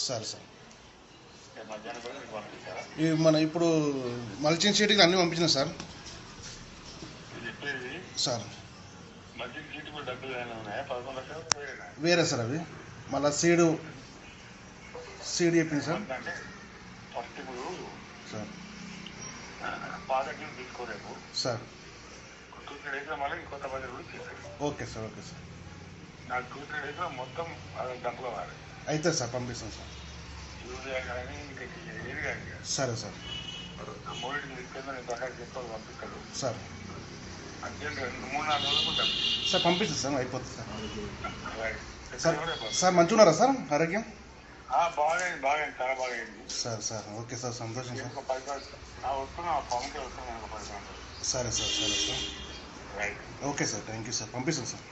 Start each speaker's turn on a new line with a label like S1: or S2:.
S1: సరే సార్.
S2: మధ్యాహ్నం కూడా మీకు పంపిస్తారా?
S1: ఇవి మన ఇప్పుడు మల్చింగ్ షీట్కి అన్నీ పంపించిన సార్.
S2: ఇది చెప్పేది
S1: సార్
S2: మల్చింగ్ షీట్ కూడా డబ్బులు ఏమైనా ఉన్నాయా? 11 లక్షలు వేరేనా?
S1: వేరే సార్ అవి. మళ్ళీ సీడ్ చెప్పింది సార్.
S2: అంటే ఫస్ట్ ఇప్పుడు
S1: సార్
S2: పాత టీం తీసుకోలేము
S1: సార్.
S2: 2-3 డేస్లో మళ్ళీ ఇంకొంత మంది కూడా చేస్తారు.
S1: Okay sir. Okay sir.
S2: నాకు 2-3 డేస్లో మొత్తం డబ్బులు కావాలి.
S1: అయితే సార్ పంపిస్తాను సార్.
S2: యూరియా కానీ ఇంకా ఏది కానీ
S1: సరే సార్.
S2: ఆ మూడింటికి తీసుకెళ్ళి నేను ప్రకారం చెప్పాలి పంపిస్తాడు
S1: సార్.
S2: అర్జెంట్ 3-4 రోజులు డబ్బులు
S1: సార్ పంపిస్తాను సార్. అయిపోతుంది సార్. Sir
S2: right.
S1: సార్ మంచిగా ఉన్నారా సార్ ఆరోగ్యం?
S2: బాగైంది చాలా బాగైంది.
S1: సార్. Okay sir. సంతోషం సార్.
S2: ఒక 10 వస్తున్నా పవన్కే వస్తున్నాను. ఒక 10
S1: సరే sir.
S2: Right.
S1: Okay sir. Thank you sir. పంపిస్తాను సార్.